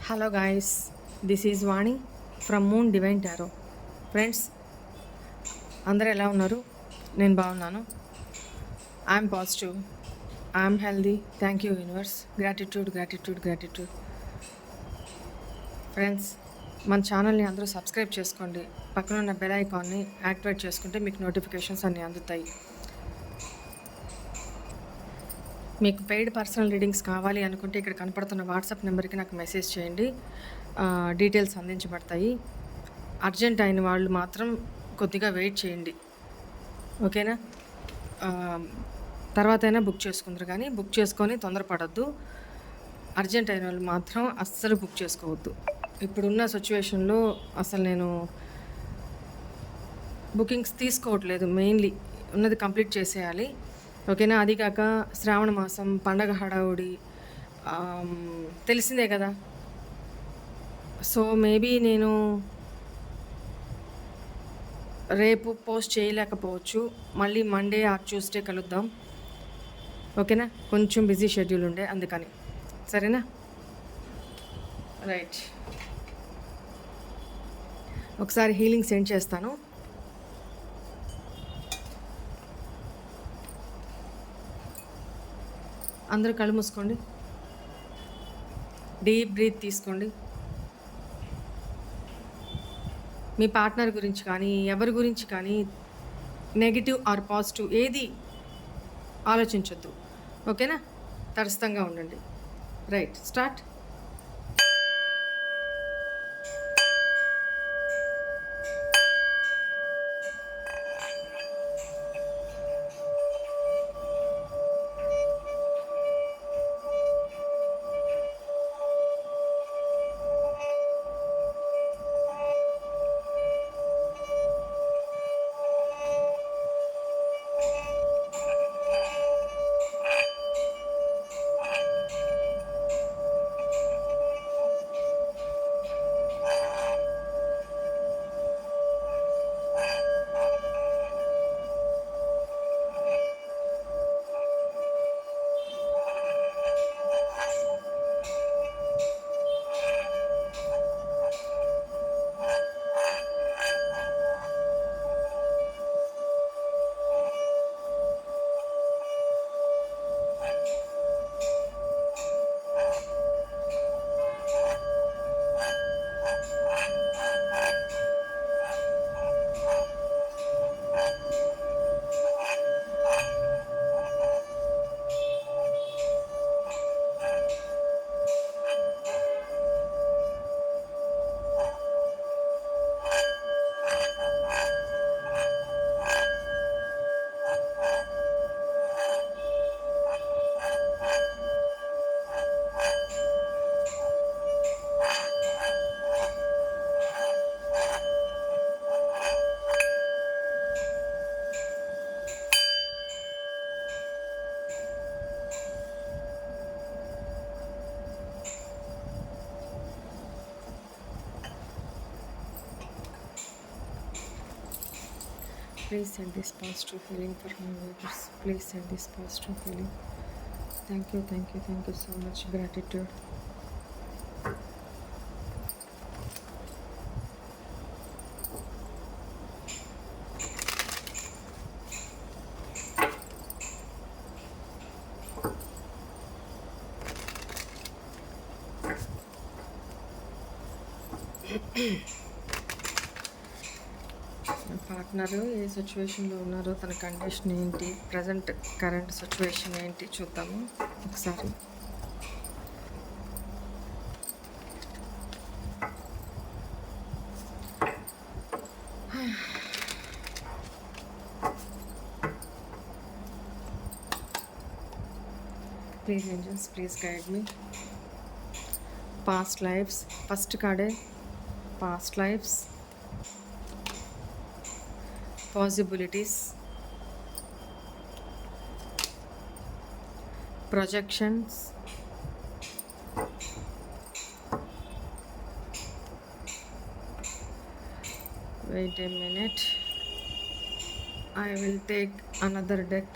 Hello guys, this is Vani from moon divine tarot. Friends, అందరూ ఎలా ఉన్నారు? నేను బాగున్నాను. I'm positive, I'm healthy. Thank you universe. Gratitude gratitude gratitude. Friends, మన ఛానల్ని అందరూ సబ్స్క్రైబ్ చేసుకోండి. పక్కన ఉన్న బెల్ ఐకాన్ని యాక్టివేట్ చేసుకుంటే మీకు నోటిఫికేషన్స్ అన్నీ అందుతాయి. మీకు పెయిడ్ పర్సనల్ రీడింగ్స్ కావాలి అనుకుంటే ఇక్కడ కనపడుతున్న వాట్సాప్ నెంబర్కి నాకు మెసేజ్ చేయండి. డీటెయిల్స్ అందించబడతాయి. అర్జెంట్ అయిన వాళ్ళు మాత్రం కొద్దిగా వెయిట్ చేయండి, ఓకేనా? తర్వాత అయినా బుక్ చేసుకుందరు, కానీ బుక్ చేసుకొని తొందరపడద్దు. అర్జెంట్ అయిన వాళ్ళు మాత్రం అస్సలు బుక్ చేసుకోవద్దు. ఇప్పుడున్న సిచ్యువేషన్లో అసలు నేను బుకింగ్స్ తీసుకోవట్లేదు. మెయిన్లీ ఉన్నది కంప్లీట్ చేసేయాలి, ఓకేనా? అది కాక శ్రావణ మాసం, పండగ హడావుడి తెలిసిందే కదా. సో మేబీ నేను రేపు పోస్ట్ చేయలేకపోవచ్చు. మళ్ళీ మండే ఆర్ ట్యూస్డే కలుద్దాం, ఓకేనా? కొంచెం బిజీ షెడ్యూల్ ఉండే, అందుకని. సరేనా? రైట్. ఒకసారి హీలింగ్ సెండ్ చేస్తాను. అందరూ కళ్ళు మూసుకోండి. డీప్ బ్రీత్ తీసుకోండి. మీ పార్ట్నర్ గురించి కానీ ఎవరి గురించి కానీ నెగిటివ్ ఆర్ పాజిటివ్ ఏది ఆలోచించొద్దు, ఓకేనా? తటస్థంగా ఉండండి. Right, start. Please send this positive healing for my viewers. Please send this positive healing. Thank you, thank you, thank you so much. Gratitude. Partner ఏ సిచ్యువేషన్లో ఉన్నారో, తన కండిషన్ ఏంటి, ప్రజెంట్ కరెంట్ సిచ్యువేషన్ ఏంటి చూద్దాము ఒకసారి. Please angels, please guide me. Past lives, first కార్డే past lives, possibilities, projections, wait a minute, I will take another deck.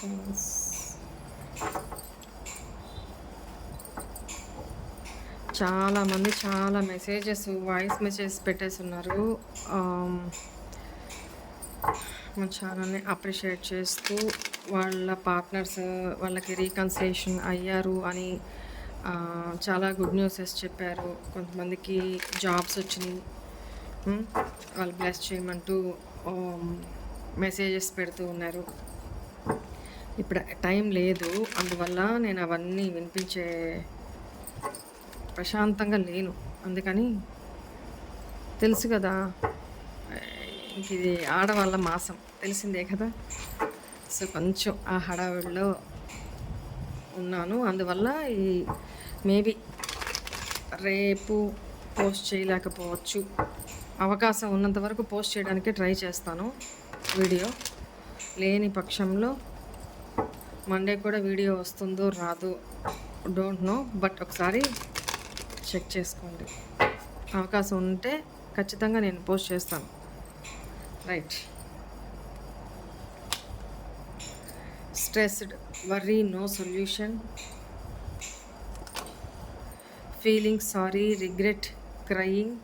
Response. చాలామంది చాలా మెసేజెస్, వాయిస్ మెసేజెస్ పెట్టేసి ఉన్నారు. మన ఛానల్ని అప్రిషియేట్ చేస్తూ వాళ్ళ పార్ట్నర్స్ వాళ్ళకి రీకన్సిలేషన్ అయ్యారు అని చాలా గుడ్ న్యూసెస్ చెప్పారు. కొంతమందికి జాబ్స్ వచ్చినాయి, వాళ్ళు బ్లెస్ చేయమంటూ మెసేజెస్ పెడుతూ ఉన్నారు. ఇప్పుడు టైం లేదు, అందువల్ల నేను అవన్నీ వినిపించే ప్రశాంతంగా లేను. అందుకని తెలుసు కదా, ఇంక ఇది ఆడవాళ్ళ మాసం తెలిసిందే కదా. సో కొంచెం ఆ హడావిడిలో ఉన్నాను. అందువల్ల ఈ మేబీ రేపు పోస్ట్ చేయలేకపోవచ్చు. అవకాశం ఉన్నంత వరకు పోస్ట్ చేయడానికి ట్రై చేస్తాను వీడియో. లేని పక్షంలో మండే కూడా వీడియో వస్తుందో రాదో డోంట్ నో, బట్ ఒకసారి చెక్ చేసుకోండి. అవకాశం ఉంటే ఖచ్చితంగా నేను పోస్ట్ చేస్తాను. Right. Stressed, worry, no solution, feeling sorry, regret, crying,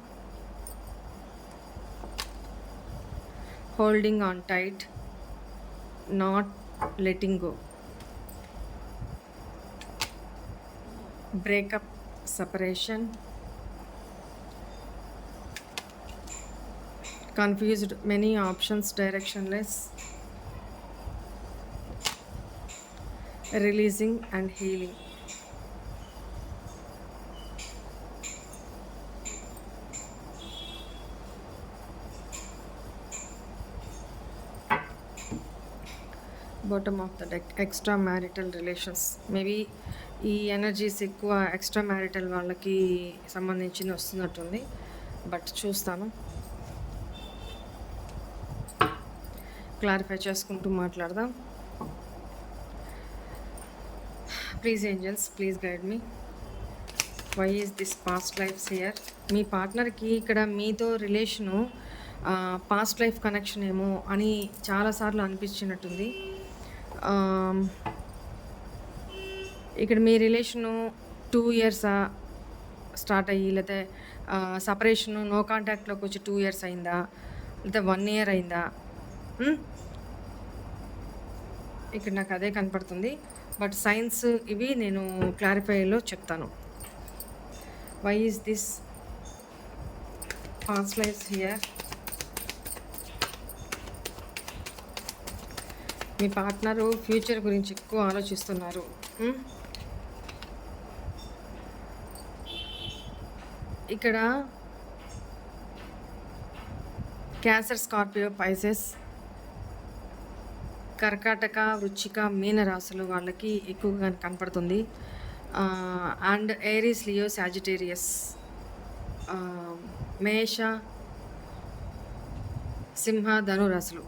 holding on tight, not letting go, breakup, separation, confused, many options, directionless, releasing and healing. Bottom of the deck, extra marital relations. Maybe ఈ energies ఎక్కువ extra marital వాళ్ళకి సంబంధించి వస్తున్నట్టుంది, but చూస్తాను. Clarify చేసుకుంటూ మాట్లాడదాం. Please angels, please guide me. Why is this past lives here? మీ పార్ట్నర్కి ఇక్కడ మీతో రిలేషను పాస్ట్ లైఫ్ కనెక్షన్ ఏమో అని చాలాసార్లు అనిపించినట్టుంది. ఇక్కడ మీ రిలేషను 2 years స్టార్ట్ అయ్యి, లేకపోతే సపరేషను నో కాంటాక్ట్లోకి వచ్చి 2 years అయిందా, లేకపోతే 1 year అయిందా? ఇక్కడ నాకు అదే కనపడుతుంది, బట్ సైన్స్ ఇవి నేను క్లారిఫైలో చెప్తాను. Why is this past lives here? మీ పార్ట్నరు ఫ్యూచర్ గురించి ఎక్కువ ఆలోచిస్తున్నారు. ఇక్కడ క్యాన్సర్, స్కార్పియో, పైసెస్, కర్కాటక, వృచ్చిక, మీన రాశులు వాళ్ళకి ఎక్కువగా కనపడుతుంది. అండ్ ఏరీస్, లియో, సాజిటేరియస్, మేష, సింహ, ధను రాశులు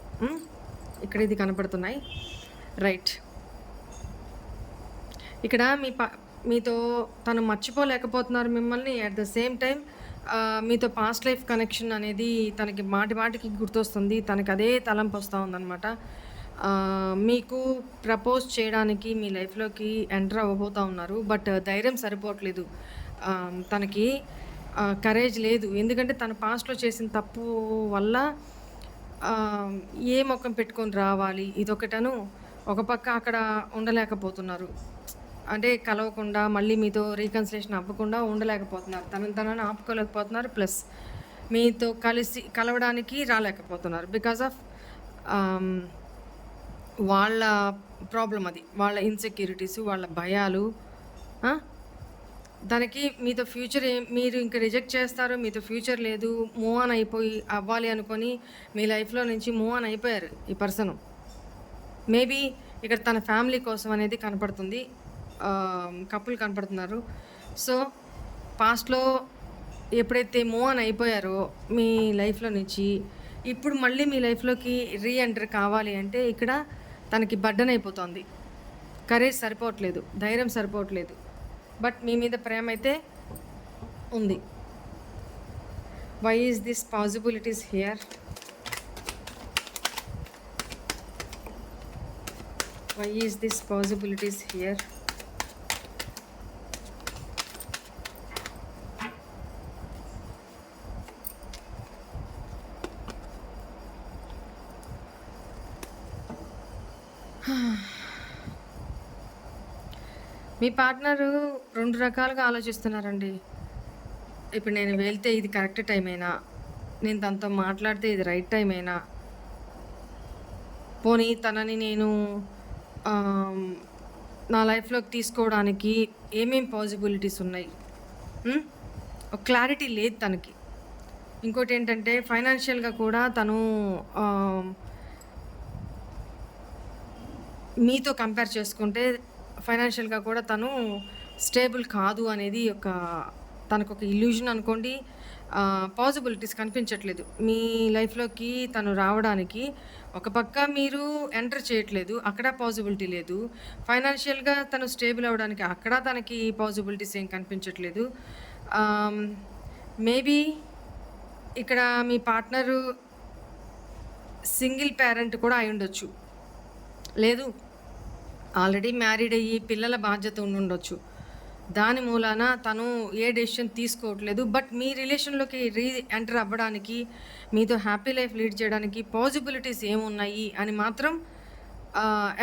ఇక్కడ ఇది కనపడుతున్నాయి. రైట్. ఇక్కడ మీతో తను మర్చిపోలేకపోతున్నారు మిమ్మల్ని. అట్ ద సేమ్ టైం మీతో పాస్ట్ లైఫ్ కనెక్షన్ అనేది తనకి మాటికి గుర్తొస్తుంది. తనకి అదే తలంపు వస్తూ ఉందన్నమాట. మీకు ప్రపోజ్ చేయడానికి మీ లైఫ్లోకి ఎంటర్ అవ్వబోతూ ఉన్నారు, బట్ ధైర్యం సరిపోవట్లేదు. తనకి కరేజ్ లేదు. ఎందుకంటే తన పాస్ట్లో చేసిన తప్పు వల్ల ఏ మొక్కం పెట్టుకొని రావాలి ఇదొకటను, ఒక పక్క అక్కడ ఉండలేకపోతున్నారు. అంటే కలవకుండా మళ్ళీ మీతో రీకన్సిలేషన్ అవ్వకుండా ఉండలేకపోతున్నారు. తనని ఆపుకోలేకపోతున్నారు. ప్లస్ మీతో కలవడానికి రాలేకపోతున్నారు. బికాజ్ ఆఫ్ వాళ్ళ ప్రాబ్లం అది, వాళ్ళ ఇన్సెక్యూరిటీస్, వాళ్ళ భయాలు. దానికి మీతో ఫ్యూచర్ మీరు ఇంకా రిజెక్ట్ చేస్తారు. మీతో ఫ్యూచర్ లేదు, మూవ్ ఆన్ అవ్వాలి అనుకొని మీ లైఫ్లో నుంచి మూవ్ ఆన్ అయిపోయారు ఈ పర్సన్. మేబీ ఇక్కడ తన ఫ్యామిలీ కోసం అనేది కనపడుతుంది. కపుల్ కనపడుతున్నారు. సో పాస్ట్లో ఎప్పుడైతే మూవ్ ఆన్ అయిపోయారో మీ లైఫ్లో నుంచి, ఇప్పుడు మళ్ళీ మీ లైఫ్లోకి రీఎంటర్ కావాలి అంటే ఇక్కడ తనకి బర్డెన్ అయిపోతుంది. కరేజ్ సరిపోవట్లేదు, ధైర్యం సరిపోవట్లేదు. బట్ మీ మీద ప్రేమ అయితే ఉంది. Why is this possibilities here? Why is this possibilities here? మీ పార్ట్నరు 2 రకాలుగా ఆలోచిస్తున్నారండి. ఇప్పుడు నేను వెళ్తే ఇది కరెక్ట్ టైమేనా? నేను తనతో మాట్లాడితే ఇది రైట్ టైమేనా? పోనీ తనని నేను నా లైఫ్‌లోకి తీసుకోవడానికి ఏమేం పాసిబిలిటీస్ ఉన్నాయి? ఒక క్లారిటీ లేదు తనకి. ఇంకోటేంటంటే ఫైనాన్షియల్‌గా కూడా తను మీతో కంపేర్ చేసుకుంటే ఫైనాన్షియల్‌గా కూడా తను స్టేబుల్ కాదు అనేది తనకొక ఇల్యూషన్ అనుకోండి. పాసిబిలిటీస్ కనిపించట్లేదు. మీ లైఫ్‌లోకి తను రావడానికి ఒక పక్క మీరు ఎంటర్ చేయట్లేదు. అక్కడ పాసిబిలిటీ లేదు. ఫైనాన్షియల్‌గా తను స్టేబుల్ అవ్వడానికి అక్కడ తనకి పాసిబిలిటీస్ ఏం కనిపించట్లేదు. మేబీ ఇక్కడ మీ పార్ట్నరు సింగిల్ పేరెంట్ కూడా అయ్యుండొచ్చు. లేదు ఆల్రెడీ మ్యారీడ్ అయ్యి పిల్లల బాధ్యత ఉండుండొచ్చు. దాని మూలాన తను ఏ డెసిషన్ తీసుకోవట్లేదు. బట్ మీ రిలేషన్‌లోకి ఎంటర్ అవ్వడానికి, మీతో హ్యాపీ లైఫ్ లీడ్ చేయడానికి పాసిబిలిటీస్ ఏమున్నాయి అని మాత్రం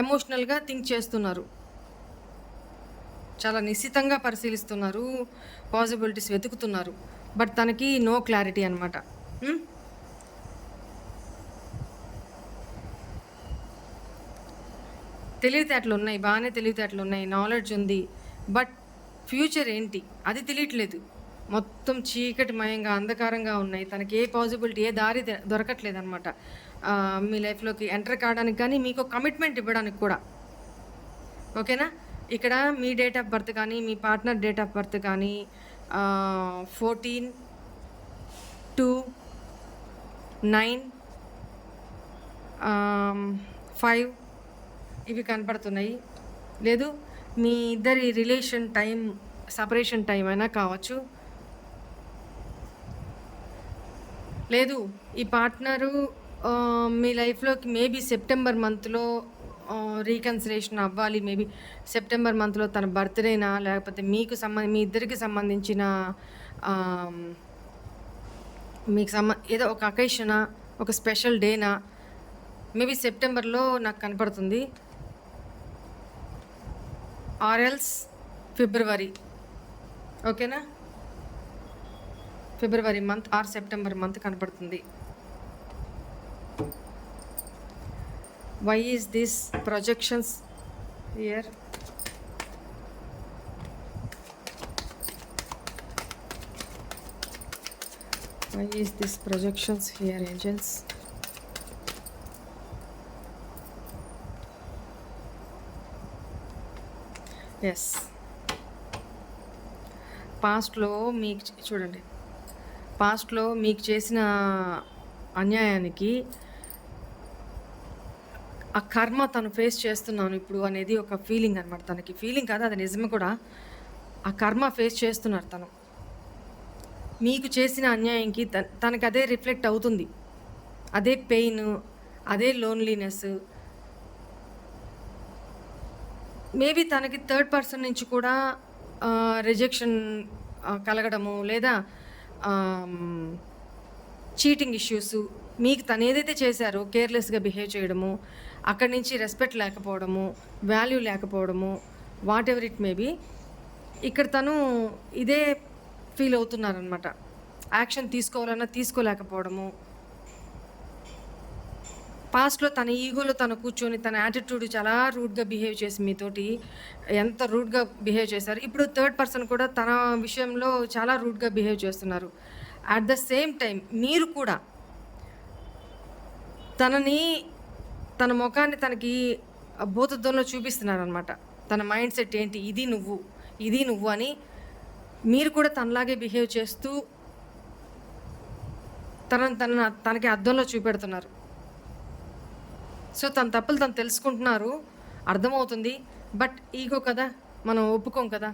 ఎమోషనల్‌గా థింక్ చేస్తున్నారు. చాలా నిశితంగా పరిశీలిస్తున్నారు. పాసిబిలిటీస్ వెతుకుతున్నారు. బట్ తనకి నో క్లారిటీ అనమాట. తెలివితేటలున్నాయి. బాగానే తెలివితేటలున్నాయి. నాలెడ్జ్ ఉంది. బట్ ఫ్యూచర్ ఏంటి? అది తెలియట్లేదు. మొత్తం చీకటిమయంగా, అంధకారంగా ఉన్నాయి. తనకి ఏ పాసిబిలిటీ, ఏ దారి దొరకట్లేదనమాట. మీ లైఫ్‌లోకి ఎంటర్ కావడానికి కానీ, మీకు కమిట్మెంట్ ఇవ్వడానికి కూడా. ఓకేనా? ఇక్కడ మీ డేట్ ఆఫ్ బర్త్ కానీ, మీ పార్ట్నర్ డేట్ ఆఫ్ బర్త్ కానీ 14/2/9 5 ఇవి కనపడుతున్నాయి. లేదు మీ ఇద్దరి రిలేషన్ టైం సపరేషన్ టైం అయినా కావచ్చు. లేదు ఈ పార్ట్నరు మీ లైఫ్‌లోకి మేబీ సెప్టెంబర్ మంత్‌లో రీకన్సిలేషన్ అవ్వాలి. మేబీ సెప్టెంబర్ మంత్‌లో తన బర్త్‌డేనా, లేకపోతే మీ ఇద్దరికి సంబంధించిన ఏదో ఒక అకేషనా, ఒక స్పెషల్ డేనా, మేబీ సెప్టెంబర్‌లో నాకు కనపడుతుంది. Or else February. ఓకేనా? February month or September month కనపడుతుంది. Why is this projections here? Why is this projections here angels? Yes, పాస్ట్లో మీకు చూడండి, పాస్ట్లో మీకు చేసిన అన్యాయానికి ఆ కర్మ తను ఫేస్ చేస్తున్నాను ఇప్పుడు అనేది ఒక ఫీలింగ్ అనమాట. తనకి ఫీలింగ్ కాదు, అది నిజమే కూడా. ఆ కర్మ ఫేస్ చేస్తున్నారు తను. మీకు చేసిన అన్యాయంకి తనకి అదే రిఫ్లెక్ట్ అవుతుంది. అదే పెయిన్, అదే లోన్లీనెస్. మేబీ తనకి థర్డ్ పర్సన్ నుంచి కూడా రిజెక్షన్ కలగడము, లేదా చీటింగ్ ఇష్యూస్, మీకు తను ఏదైతే చేశారో కేర్లెస్గా బిహేవ్ చేయడము, అక్కడి నుంచి రెస్పెక్ట్ లేకపోవడము, వాల్యూ లేకపోవడము, వాట్ ఎవర్ ఇట్ మేబీ, ఇక్కడ తను ఇదే ఫీల్ అవుతున్నారనమాట. యాక్షన్ తీసుకోవాలన్నా తీసుకోలేకపోవడము. పాస్ట్లో తన ఈగోలో తను కూర్చొని తన యాటిట్యూడ్ చాలా రూడ్గా బిహేవ్ చేసి మీతోటి ఎంత రూడ్గా బిహేవ్ చేశారు. ఇప్పుడు థర్డ్ పర్సన్ కూడా తన విషయంలో చాలా రూడ్గా బిహేవ్ చేస్తున్నారు. అట్ ద సేమ్ టైం మీరు కూడా తన ముఖాన్ని తనకి భూతద్దంలో చూపిస్తున్నారనమాట. తన మైండ్ సెట్ ఏంటి, ఇది నువ్వు అని మీరు కూడా తనలాగే బిహేవ్ చేస్తూ తనకి అద్దంలో చూపెడుతున్నారు. సో తన తప్పులు తను తెలుసుకుంటున్నారు, అర్థమవుతుంది. బట్ ఈగో కదా, మనం ఒప్పుకోం కదా.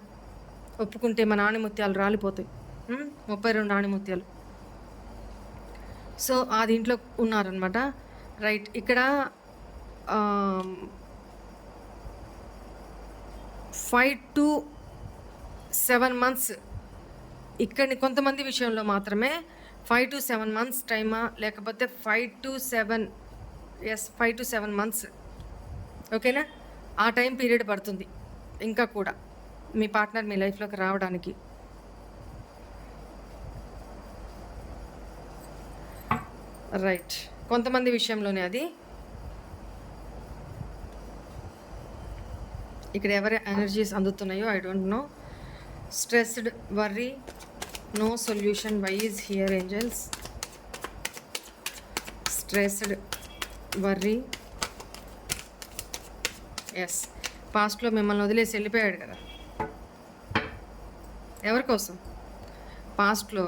ఒప్పుకుంటే మన ఆణిముత్యాలు రాలిపోతాయి. 32 ఆణిముత్యాలు. సో ఆ దీంట్లో ఉన్నారనమాట. రైట్. ఇక్కడ 5 to 7 months. ఇక్కడిని కొంతమంది విషయంలో మాత్రమే 5 to 7 months టైమా, లేకపోతే 5 to 7 months. ఓకేనా? ఆ టైం పీరియడ్ పడుతుంది ఇంకా కూడా మీ పార్ట్నర్ మీ లైఫ్లోకి రావడానికి. రైట్, కొంతమంది విషయంలోనే అది. ఇక్కడ ఎవరి ఎనర్జీస్ అందుతున్నాయో I don't know. Stressed, worry, no solution. Why is here angels? Stressed, worry. Yes, పాస్ట్లో మిమ్మల్ని వదిలేసి వెళ్ళిపోయాడు కదా. ఎవరి కోసం? పాస్ట్లో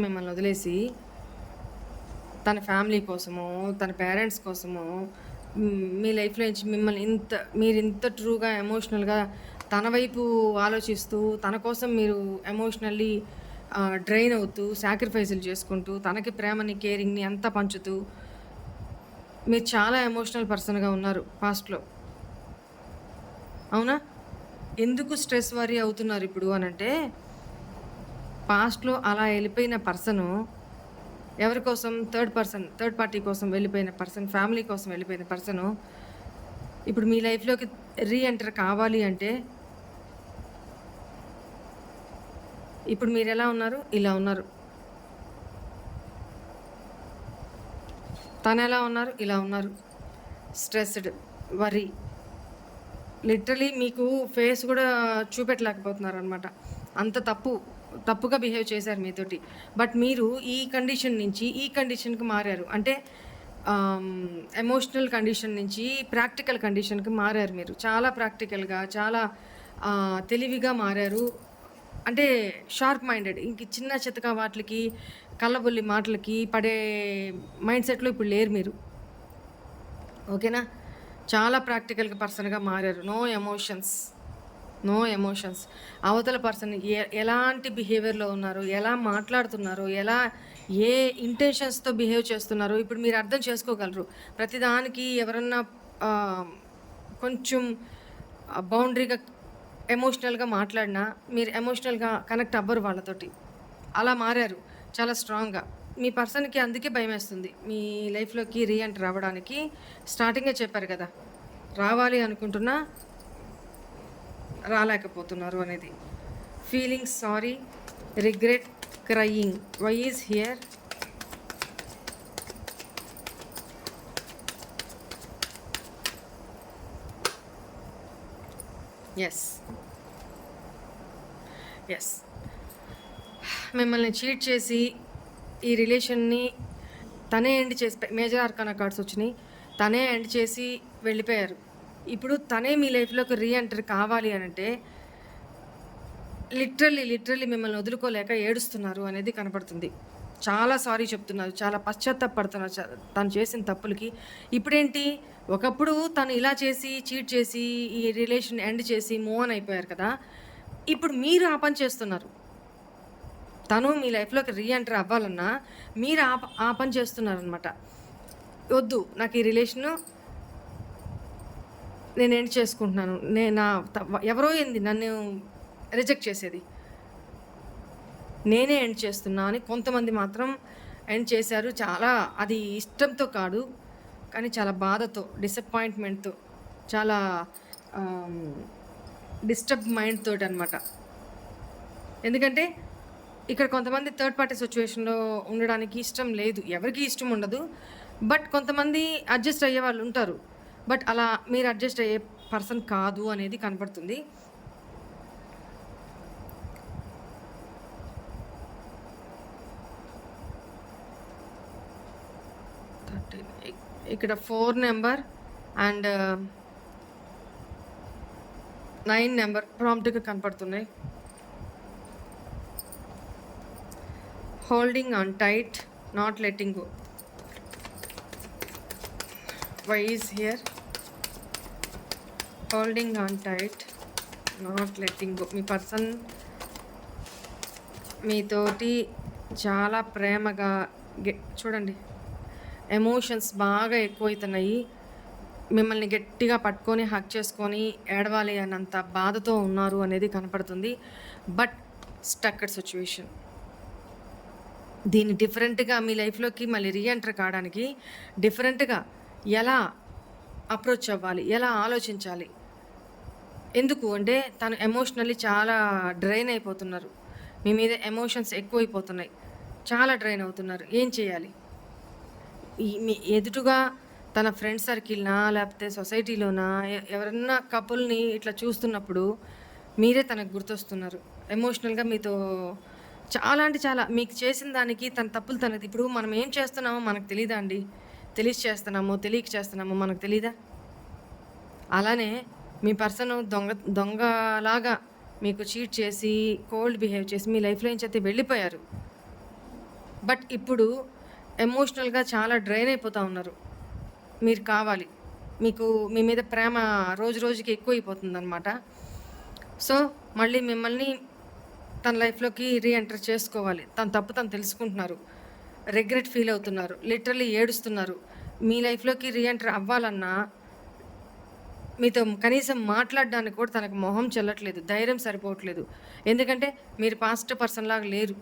మిమ్మల్ని వదిలేసి తన ఫ్యామిలీ కోసమో, తన పేరెంట్స్ కోసమో, మీ లైఫ్లో నుంచి మిమ్మల్ని మీరు ఇంత ట్రూగా, ఎమోషనల్గా తన వైపు ఆలోచిస్తూ, తన కోసం మీరు ఎమోషనల్లీ డ్రైన్ అవుతూ, సాక్రిఫైజులు చేసుకుంటూ, తనకి ప్రేమని, కేరింగ్ని అంతా పంచుతూ మీరు చాలా ఎమోషనల్ పర్సన్గా ఉన్నారు పాస్ట్లో. అవునా? ఎందుకు స్ట్రెస్ వరీ అవుతున్నారు ఇప్పుడు అనంటే, పాస్ట్లో అలా వెళ్ళిపోయిన పర్సను ఎవరి కోసం? థర్డ్ పార్టీ కోసం వెళ్ళిపోయిన పర్సన్, ఫ్యామిలీ కోసం వెళ్ళిపోయిన పర్సను ఇప్పుడు మీ లైఫ్లోకి రీఎంటర్ కావాలి అంటే ఇప్పుడు మీరు ఎలా ఉన్నారు? ఇలా ఉన్నారు. తను ఎలా ఉన్నారు? ఇలా ఉన్నారు. స్ట్రెస్డ్, వరీ, లిటరలీ మీకు ఫేస్ కూడా చూపెట్టలేకపోతున్నారు అనమాట. అంత తప్పుగా బిహేవ్ చేశారు మీతోటి. బట్ మీరు ఈ కండిషన్ నుంచి ఈ కండిషన్కి మారారు. అంటే ఎమోషనల్ కండిషన్ నుంచి ప్రాక్టికల్ కండిషన్కి మారారు. మీరు చాలా ప్రాక్టికల్గా, చాలా తెలివిగా మారారు. అంటే షార్ప్ మైండెడ్. ఇంక చిన్న చితక వాటికి, కళ్ళబొల్లి మాటలకి పడే మైండ్ సెట్లో ఇప్పుడు లేరు మీరు. ఓకేనా? చాలా ప్రాక్టికల్గా పర్సన్గా మారారు. No emotions. అవతల పర్సన్ ఎలాంటి బిహేవియర్లో ఉన్నారు, ఎలా మాట్లాడుతున్నారు, ఏ ఇంటెన్షన్స్తో బిహేవ్ చేస్తున్నారు ఇప్పుడు మీరు అర్థం చేసుకోగలరు. ప్రతిదానికి ఎవరన్నా కొంచెం బౌండరీగా ఎమోషనల్గా మాట్లాడినా మీరు ఎమోషనల్గా కనెక్ట్ అవ్వరు వాళ్ళతోటి. అలా మారారు చాలా స్ట్రాంగ్గా. మీ పర్సన్కి అందుకే భయం వేస్తుంది మీ లైఫ్లోకి రీఎంటర్ అవ్వడానికి. స్టార్టింగే చెప్పారు కదా, రావాలి అనుకుంటున్నా రాలేకపోతున్నారు అనేది. Feeling sorry, regret, crying. Why is here? Yes, మిమ్మల్ని చీట్ చేసి ఈ రిలేషన్ని తనే ఎండ్ చేసి, మేజర్ ఆర్కానా కార్డ్స్ వచ్చినాయి, తనే ఎండ్ చేసి వెళ్ళిపోయారు. ఇప్పుడు తనే మీ లైఫ్లోకి రీఎంటర్ కావాలి అని అంటే లిటరల్లీ మిమ్మల్ని వదులుకోలేక ఏడుస్తున్నారు అనేది కనపడుతుంది. చాలా సారీ చెప్తున్నారు, చాలా పశ్చాత్తాపడుతున్నారు తను చేసిన తప్పులకి. ఇప్పుడేంటి, ఒకప్పుడు తను ఇలా చేసి చీట్ చేసి ఈ రిలేషన్ ఎండ్ చేసి మూవ్ ఆన్ అయిపోయారు కదా, ఇప్పుడు మీరు ఆ పని చేస్తున్నారు. తను మీ లైఫ్లోకి రీఎంటర్ అవ్వాలన్నా మీరు ఆ పని చేస్తున్నారనమాట. వద్దు, నాకు ఈ రిలేషను నేను ఎండ్ చేసుకుంటున్నాను, ఎవరో ఏంది నన్ను రిజెక్ట్ చేసేది, నేనే ఎండ్ చేస్తున్నా అని కొంతమంది మాత్రం ఎండ్ చేశారు. చాలా అది ఇష్టంతో కాదు, కానీ చాలా బాధతో, డిసప్పాయింట్మెంట్తో, చాలా డిస్టర్బ్ మైండ్ తోటి అనమాట. ఎందుకంటే ఇక్కడ కొంతమంది థర్డ్ పార్టీ సిచ్యువేషన్లో ఉండడానికి ఇష్టం లేదు, ఎవరికి ఇష్టం ఉండదు. బట్ కొంతమంది అడ్జస్ట్ అయ్యే వాళ్ళు ఉంటారు. బట్ అలా మీరు అడ్జస్ట్ అయ్యే పర్సన్ కాదు అనేది కనపడుతుంది. ఇక్కడ 4 నెంబర్ అండ్ 9 నెంబర్ ప్రాంప్ట్గా కనపడుతున్నాయి. Holding on tight, not letting go. Why is here? Holding on tight, not letting go. మీ పర్సన్ మీతోటి చాలా ప్రేమగా, చూడండి ఎమోషన్స్ బాగా ఎక్కువవుతున్నాయి. మిమ్మల్ని గట్టిగా పట్టుకొని హగ్ చేసుకొని ఏడవాలి అన్నంత బాధతో ఉన్నారు అనేది కనపడుతుంది. But stucked situation. దీన్ని డిఫరెంట్‌గా మీ లైఫ్‌లోకి మళ్ళీ రీఎంటర్ కావడానికి డిఫరెంట్‌గా ఎలా అప్రోచ్ అవ్వాలి? ఎలా ఆలోచించాలి? ఎందుకు అంటే తను ఎమోషనల్లీ చాలా డ్రైన్ అయిపోతున్నారు. మీ మీద ఎమోషన్స్ ఎక్కువైపోతున్నాయి. చాలా డ్రైన్ అవుతున్నారు. ఏం చేయాలి? మీ ఎదుటుగా తన ఫ్రెండ్ సర్కిల్‌నా లేకపోతే సొసైటీలోనా ఎవరన్నా కపుల్‌ని ఇట్లా చూస్తున్నప్పుడు మీరే తనకు గుర్తొస్తున్నారు. ఎమోషనల్‌గా మీతో చాలా అంటే చాలా మీకు చేసిన దానికి తన తప్పులు తనది. ఇప్పుడు మనం ఏం చేస్తున్నామో మనకు తెలీదా అండి? తెలిసి చేస్తున్నామో, తెలియక చేస్తున్నామో మనకు తెలీదా? అలానే మీ పర్సను దొంగలాగా మీకు చీట్ చేసి, కోల్డ్ బిహేవ్ చేసి మీ లైఫ్‌లో నుంచైతే వెళ్ళిపోయారు. బట్ ఇప్పుడు ఎమోషనల్‌గా చాలా డ్రైన్ అయిపోతా ఉన్నారు. మీరు కావాలి. మీకు మీ మీద ప్రేమ రోజు రోజుకి ఎక్కువైపోతుందనమాట. సో, మళ్ళీ మిమ్మల్ని తన లైఫ్‌లోకి రీఎంటర్ చేసుకోవాలి. తన తప్పు తను తెలుసుకుంటున్నారు. రిగ్రెట్ ఫీల్ అవుతున్నారు. లిటరల్లీ ఏడుస్తున్నారు. మీ లైఫ్‌లోకి రీఎంటర్ అవ్వాలన్నా మీతో కనీసం మాట్లాడడానికి కూడా తనకు మొహం చెల్లట్లేదు. ధైర్యం సరిపోవట్లేదు. ఎందుకంటే మీరు పాస్ట్ పర్సన్‌లాగా లేరు.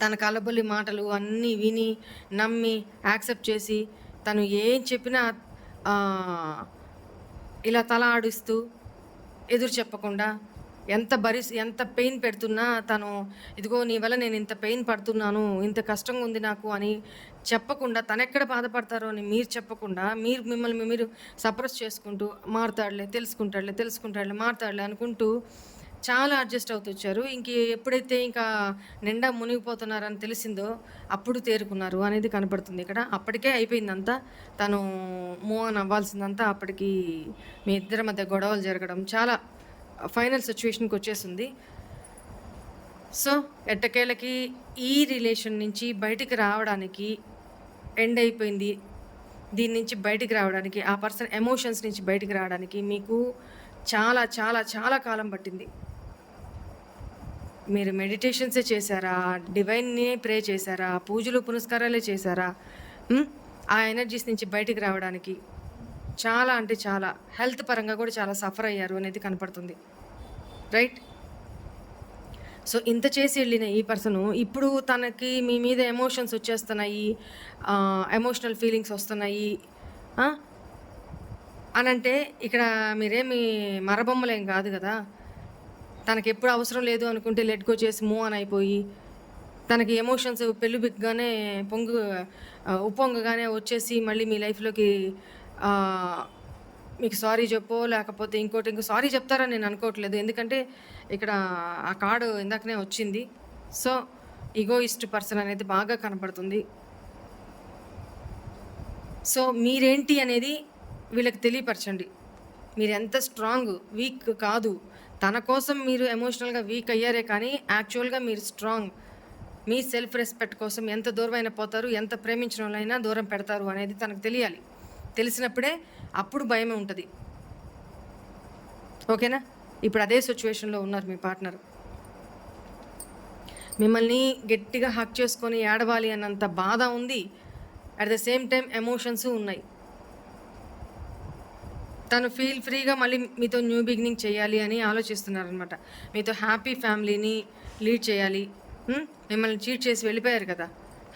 తన కల్లబొల్లి మాటలు అన్నీ విని, నమ్మి, యాక్సెప్ట్ చేసి తను ఏం చెప్పినా ఆహ్, ఇలా తల ఆడిస్తూ, ఎదురు చెప్పకుండా ఎంత పెయిన్ పెడుతున్నా తను ఇదిగో నీ వల్ల నేను ఇంత పెయిన్ పడుతున్నాను, ఇంత కష్టంగా ఉంది నాకు అని చెప్పకుండా తనెక్కడ బాధపడతారో అని మీరు చెప్పకుండా మీరు మిమ్మల్ని మీరు సప్రెస్ చేసుకుంటూ తెలుసుకుంటాడులే మారుతాడులే అనుకుంటూ చాలా అడ్జస్ట్ అవుతొచ్చారు. ఎప్పుడైతే ఇంకా నిండా మునిగిపోతున్నారని తెలిసిందో అప్పుడు తేరుకున్నారు అనేది కనపడుతుంది ఇక్కడ. అప్పటికే అయిపోయిందంతా. తను మూవ్ ఆన్ అవ్వాల్సిందంతా అప్పటికి మీ ఇద్దరి మధ్య గొడవలు జరగడం చాలా ఫైనల్ సిచ్యువేషన్‌కొచ్చేసింది. సో, ఎట్టకేలకి ఈ రిలేషన్ నుంచి బయటికి రావడానికి ఎండ్ అయిపోయింది. దీని నుంచి బయటికి రావడానికి, ఆ పర్సన్ ఎమోషన్స్ నుంచి బయటికి రావడానికి మీకు చాలా, చాలా, చాలా కాలం పట్టింది. మీరు మెడిటేషన్సే చేశారా? డివైన్‌నే ప్రే చేశారా? పూజలు, పునస్కారాలే చేశారా? ఆ ఎనర్జీస్ నుంచి బయటికి రావడానికి చాలా అంటే చాలా హెల్త్ పరంగా కూడా చాలా సఫర్ అయ్యారు అనేది కనపడుతుంది. రైట్? సో, ఇంత చేసి వెళ్ళిన ఈ పర్సను ఇప్పుడు తనకి మీ మీద ఎమోషన్స్ వచ్చేస్తున్నాయి. ఎమోషనల్ ఫీలింగ్స్ వస్తున్నాయి. అనంటే ఇక్కడ మీరేమి మరబొమ్మలేం కాదు కదా! తనకెప్పుడు అవసరం లేదు అనుకుంటే లెట్ గో చేసి మూవ్ ఆన్ అయిపోయి, తనకి ఎమోషన్స్ పెళ్ళిబిగ్గానే ఉప్పొంగగానే వచ్చేసి మళ్ళీ మీ లైఫ్‌లోకి మీకు సారీ చెప్పో లేకపోతే ఇంక సారీ చెప్తారని నేను అనుకోవట్లేదు. ఎందుకంటే ఇక్కడ ఆ కార్డు ఇందాకనే వచ్చింది. సో, ఈగోయిస్ట్ పర్సన్ అనేది బాగా కనపడుతుంది. సో, మీరేంటి అనేది వీళ్ళకి తెలియపరచండి. మీరెంత స్ట్రాంగ్, వీక్ కాదు. తన కోసం మీరు ఎమోషనల్‌గా వీక్ అయ్యారే కానీ యాక్చువల్‌గా మీరు స్ట్రాంగ్. మీ సెల్ఫ్ రెస్పెక్ట్ కోసం ఎంత దూరమైనా పోతారు, ఎంత ప్రేమించిన వాళ్ళైనా దూరం పెడతారు అనేది తనకు తెలియాలి. తెలిసినప్పుడే అప్పుడు భయమే ఉంటది. ఓకేనా? ఇప్పుడు అదే సిచ్యువేషన్‌లో ఉన్నారు మీ పార్ట్నర్. మిమ్మల్ని గట్టిగా హగ్ చేసుకొని ఏడవాలి అన్నంత బాధ ఉంది. At the same time emotions ఉన్నాయి. తను ఫీల్ ఫ్రీగా మళ్ళీ మీతో న్యూ బిగినింగ్ చేయాలి అని ఆలోచిస్తున్నారనమాట. మీతో హ్యాపీ ఫ్యామిలీని లీడ్ చేయాలి. మిమ్మల్ని చీట్ చేసి వెళ్ళిపోయారు కదా!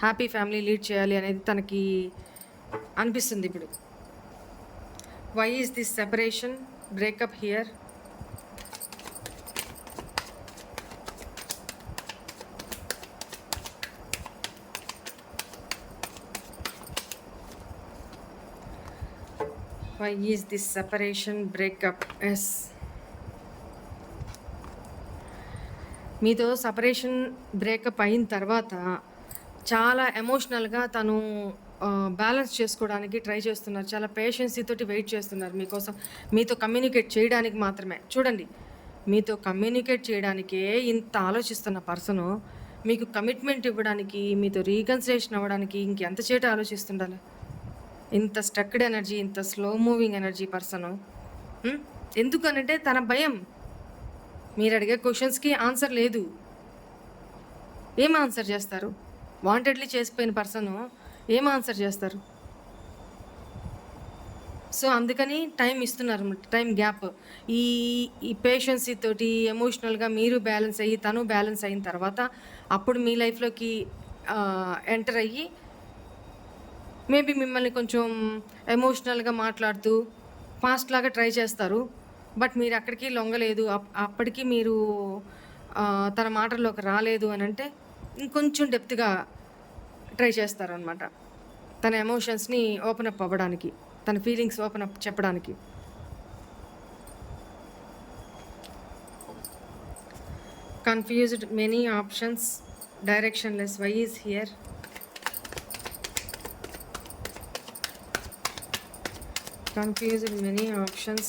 హ్యాపీ ఫ్యామిలీ లీడ్ చేయాలి అనేది తనకి అనిపిస్తుంది ఇప్పుడు. Why is this separation? Breakup here. Why is this separation breakup? Yes. మీతో సపరేషన్ బ్రేకప్ అయిన తర్వాత చాలా ఎమోషనల్గా తను బ్యాలెన్స్ చేసుకోవడానికి ట్రై చేస్తున్నారు. చాలా పేషెన్సీతోటి వెయిట్ చేస్తున్నారు మీకోసం. మీతో కమ్యూనికేట్ చేయడానికి మాత్రమే. చూడండి, మీతో కమ్యూనికేట్ చేయడానికే ఇంత ఆలోచిస్తున్న పర్సను మీకు కమిట్మెంట్ ఇవ్వడానికి, మీతో రీకన్సిలేషన్ అవ్వడానికి ఇంకెంత చేట ఆలోచిస్తుండాలి. ఇంత స్ట్రక్డ్ ఎనర్జీ, ఇంత స్లో మూవింగ్ ఎనర్జీ పర్సను. ఎందుకనంటే తన భయం. మీరు అడిగే క్వశ్చన్స్కి ఆన్సర్ లేదు. ఏం ఆన్సర్ చేస్తారు? వాంటెడ్లీ చేసిపోయిన పర్సను ఏం ఆన్సర్ చేస్తారు? సో అందుకని టైం ఇస్తున్నారు అన్నమాట, టైం గ్యాప్. ఈ ఈ పేషెన్సీ తోటి ఎమోషనల్గా మీరు బ్యాలెన్స్ అయ్యి తను బ్యాలెన్స్ అయిన తర్వాత అప్పుడు మీ లైఫ్లోకి ఎంటర్ అయ్యి మేబీ మిమ్మల్ని కొంచెం ఎమోషనల్గా మాట్లాడుతూ ఫాస్ట్ లాగా ట్రై చేస్తారు. బట్ మీరు అక్కడికి లొంగలేదు, అప్పటికి మీరు తన మాటల్లోకి రాలేదు అని అంటే ఇంకొంచెం డెప్త్గా ట్రై చేస్తారనమాట, తన ఎమోషన్స్ని ఓపెన్ అప్ అవ్వడానికి, తన ఫీలింగ్స్ ఓపెన్ అప్ చెప్పడానికి. Confused, many options, directionless, why is here. Confused, many options,